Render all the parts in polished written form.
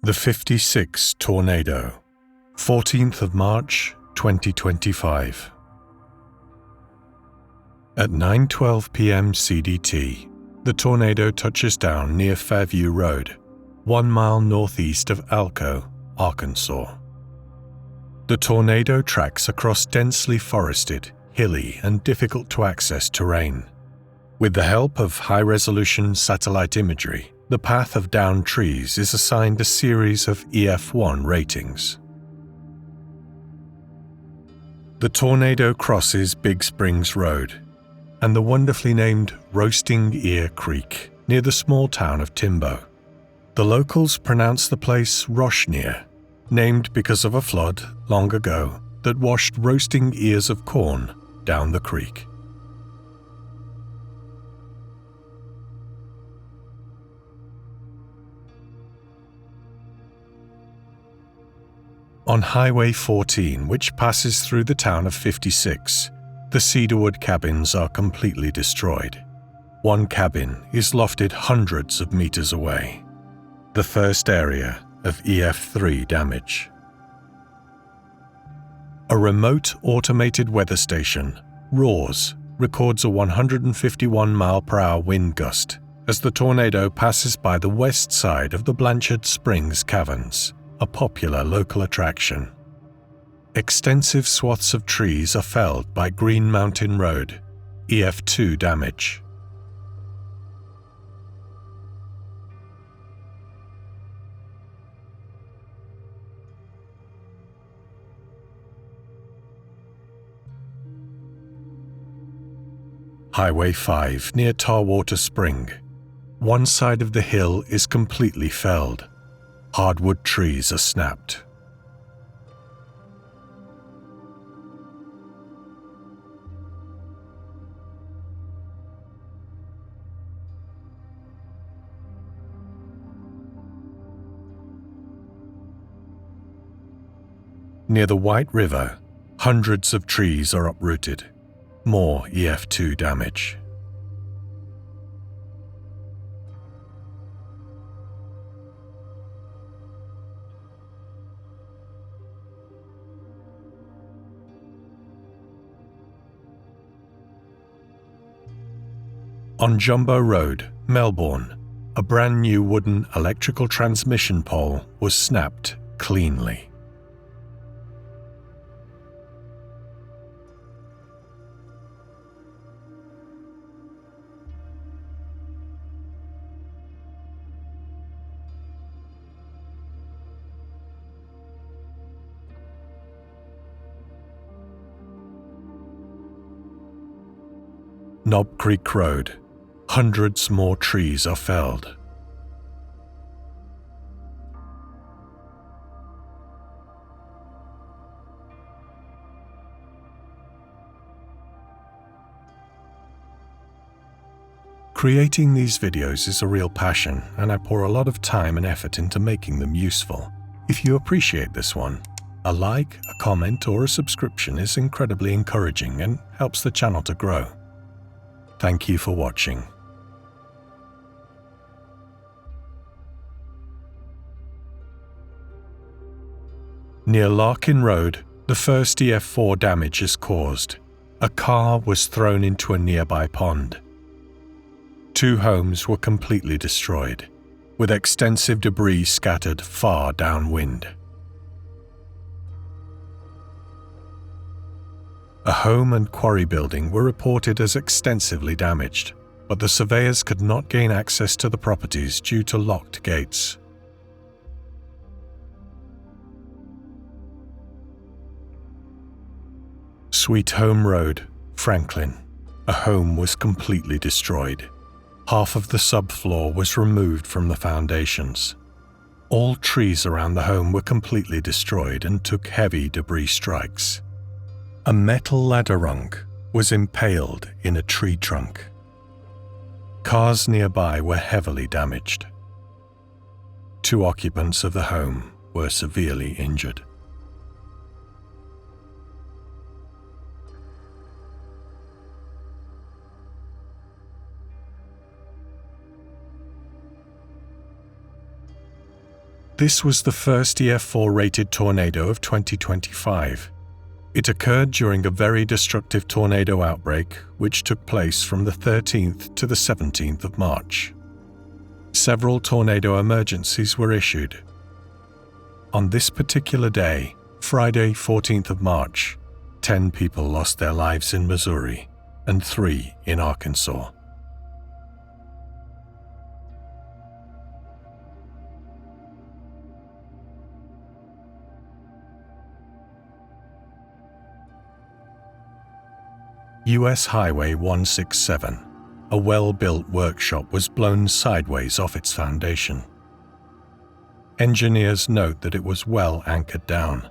The 56 tornado, 14th of March, 2025. At 9:12 p.m. CDT, the tornado touches down near Fairview Road, 1 mile northeast of Alco, Arkansas. The tornado tracks across densely forested, hilly, and difficult-to-access terrain. With the help of high-resolution satellite imagery, the path of downed trees is assigned a series of EF1 ratings. The tornado crosses Big Springs Road and the wonderfully named Roasting Ear Creek near the small town of Timbo. The locals pronounce the place Roshneer, named because of a flood long ago that washed roasting ears of corn down the creek. On Highway 14, which passes through the town of 56, the Cedarwood cabins are completely destroyed. One cabin is lofted hundreds of meters away, the first area of EF3 damage. A remote automated weather station, ROARS, records a 151-mile-per-hour wind gust as the tornado passes by the west side of the Blanchard Springs Caverns, a popular local attraction. Extensive swaths of trees are felled by Green Mountain Road, EF2 damage. Highway 5 near Tarwater Spring. One side of the hill is completely felled. Hardwood trees are snapped. Near the White River, hundreds of trees are uprooted. More EF2 damage. On Jumbo Road, Melbourne, a brand new wooden electrical transmission pole was snapped cleanly. Knob Creek Road, hundreds more trees are felled. Creating these videos is a real passion, and I pour a lot of time and effort into making them useful. If you appreciate this one, a like, a comment, or a subscription is incredibly encouraging and helps the channel to grow. Thank you for watching. Near Larkin Road, the first EF4 damage is caused. A car was thrown into a nearby pond. 2 homes were completely destroyed, with extensive debris scattered far downwind. A home and quarry building were reported as extensively damaged, but the surveyors could not gain access to the properties due to locked gates. Sweet Home Road, Franklin. A home was completely destroyed. Half of the subfloor was removed from the foundations. All trees around the home were completely destroyed and took heavy debris strikes. A metal ladder rung was impaled in a tree trunk. Cars nearby were heavily damaged. 2 occupants of the home were severely injured. This was the first EF4 rated tornado of 2025. It occurred during a very destructive tornado outbreak which took place from the 13th to the 17th of March. Several tornado emergencies were issued. On this particular day, Friday, 14th of March, 10 people lost their lives in Missouri and 3 in Arkansas. US Highway 167, a well-built workshop, was blown sideways off its foundation. Engineers note that it was well anchored down.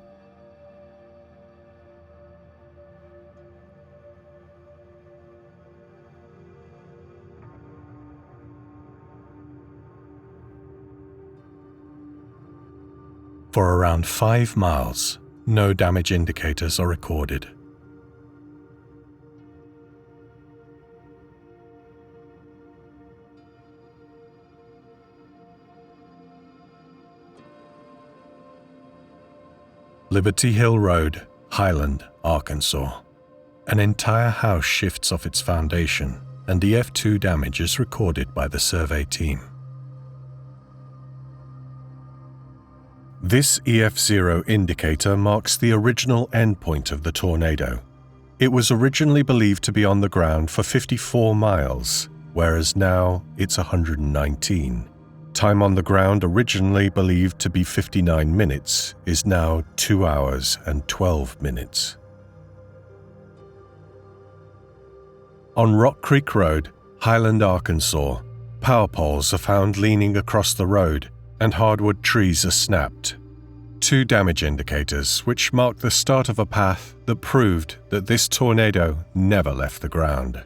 For around 5 miles, no damage indicators are recorded. Liberty Hill Road, Highland, Arkansas. An entire house shifts off its foundation, and EF2 damage is recorded by the survey team. This EF0 indicator marks the original endpoint of the tornado. It was originally believed to be on the ground for 54 miles, whereas now it's 119. Time on the ground, originally believed to be 59 minutes, is now 2 hours and 12 minutes. On Rock Creek Road, Highland, Arkansas, power poles are found leaning across the road and hardwood trees are snapped. 2 damage indicators which mark the start of a path that proved that this tornado never left the ground.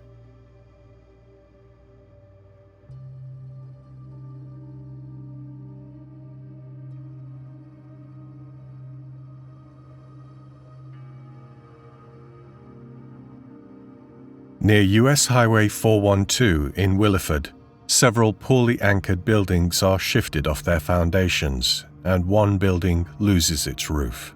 Near US Highway 412 in Williford, several poorly anchored buildings are shifted off their foundations, and one building loses its roof.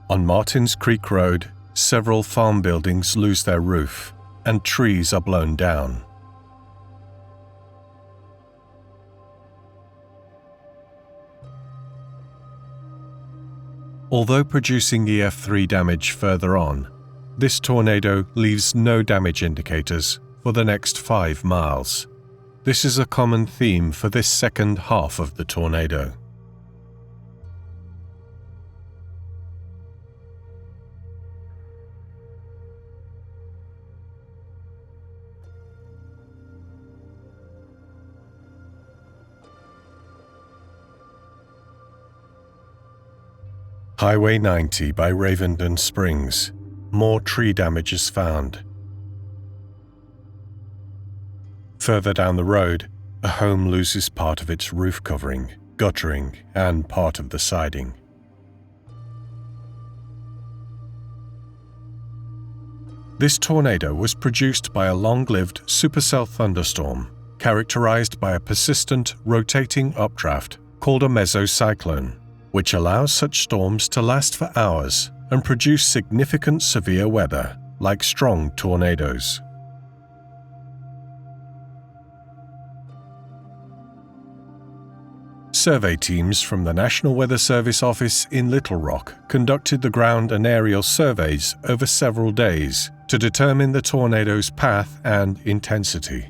On Martins Creek Road, several farm buildings lose their roof, and trees are blown down. Although producing EF3 damage further on, this tornado leaves no damage indicators for the next 5 miles. This is a common theme for this second half of the tornado. Highway 90 by Ravenden Springs. More tree damage is found. Further down the road, a home loses part of its roof covering, guttering, and part of the siding. This tornado was produced by a long-lived supercell thunderstorm, characterized by a persistent, rotating updraft called a mesocyclone, which allows such storms to last for hours and produce significant severe weather, like strong tornadoes. Survey teams from the National Weather Service office in Little Rock conducted the ground and aerial surveys over several days to determine the tornado's path and intensity.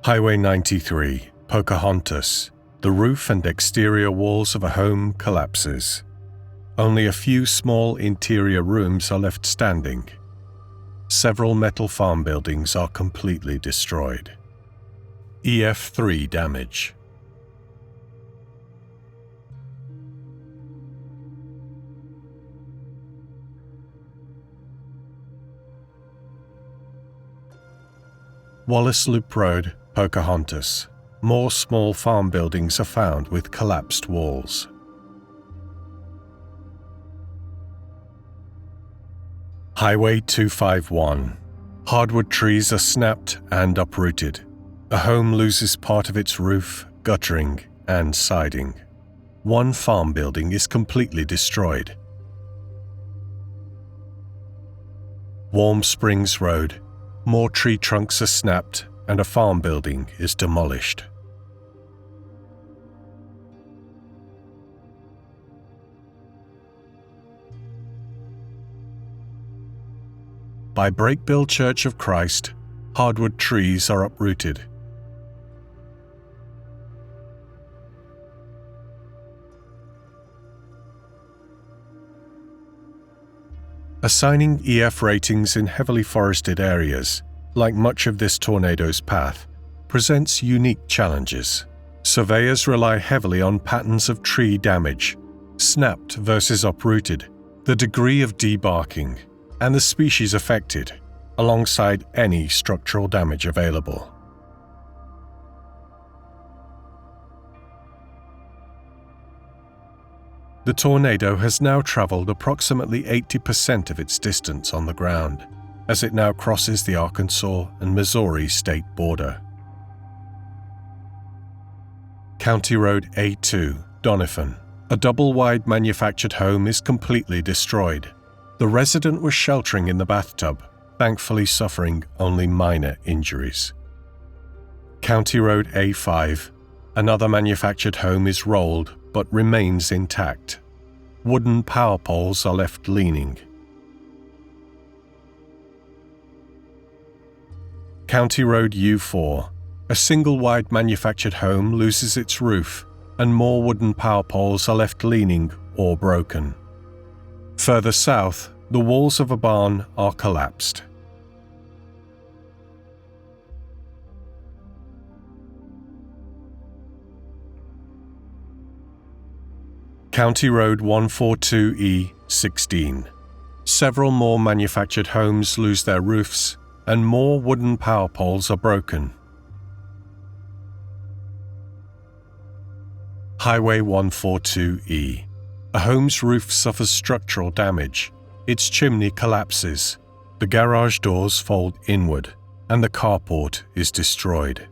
Highway 93, Pocahontas. The roof and exterior walls of a home collapses. Only a few small interior rooms are left standing. Several metal farm buildings are completely destroyed. EF3 damage. Wallace Loop Road, Pocahontas. More small farm buildings are found with collapsed walls. Highway 251. Hardwood trees are snapped and uprooted. A home loses part of its roof, guttering, and siding. One farm building is completely destroyed. Warm Springs Road. More tree trunks are snapped and a farm building is demolished. By Brakebill Church of Christ, hardwood trees are uprooted. Assigning EF ratings in heavily forested areas, like much of this tornado's path, presents unique challenges. Surveyors rely heavily on patterns of tree damage, snapped versus uprooted, the degree of debarking, and the species affected, alongside any structural damage available. The tornado has now traveled approximately 80% of its distance on the ground, as it now crosses the Arkansas and Missouri state border. County Road A2, Doniphan. A double-wide manufactured home is completely destroyed. The resident was sheltering in the bathtub, thankfully suffering only minor injuries. County Road A5. Another manufactured home is rolled but remains intact. Wooden power poles are left leaning. County Road U4. A single-wide manufactured home loses its roof, and more wooden power poles are left leaning or broken. Further south, the walls of a barn are collapsed. County Road 142E16. Several more manufactured homes lose their roofs, and more wooden power poles are broken. Highway 142E. A home's roof suffers structural damage. Its chimney collapses, the garage doors fold inward, and the carport is destroyed.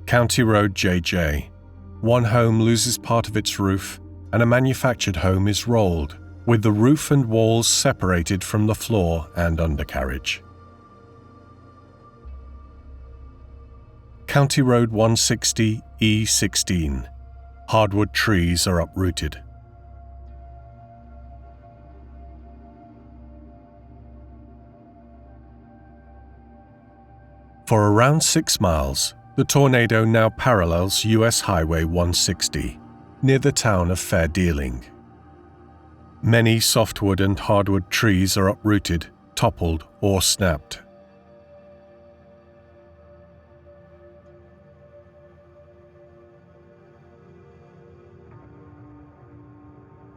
County Road JJ. One home loses part of its roof, and a manufactured home is rolled, with the roof and walls separated from the floor and undercarriage. County Road 160E16. Hardwood trees are uprooted. For around 6 miles, the tornado now parallels US Highway 160, near the town of Fair Dealing. Many softwood and hardwood trees are uprooted, toppled, or snapped.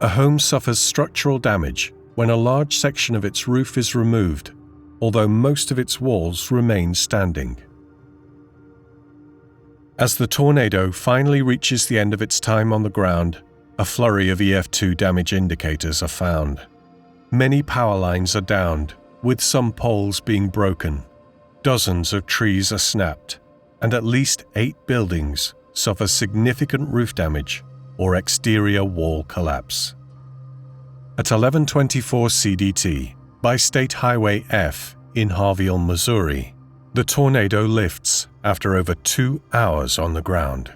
A home suffers structural damage when a large section of its roof is removed, although most of its walls remain standing. As the tornado finally reaches the end of its time on the ground, a flurry of EF2 damage indicators are found. Many power lines are downed, with some poles being broken. Dozens of trees are snapped, and at least 8 buildings suffer significant roof damage or exterior wall collapse. At 11:24 CDT, by State Highway F in Harveyville, Missouri, the tornado lifts after over 2 hours on the ground.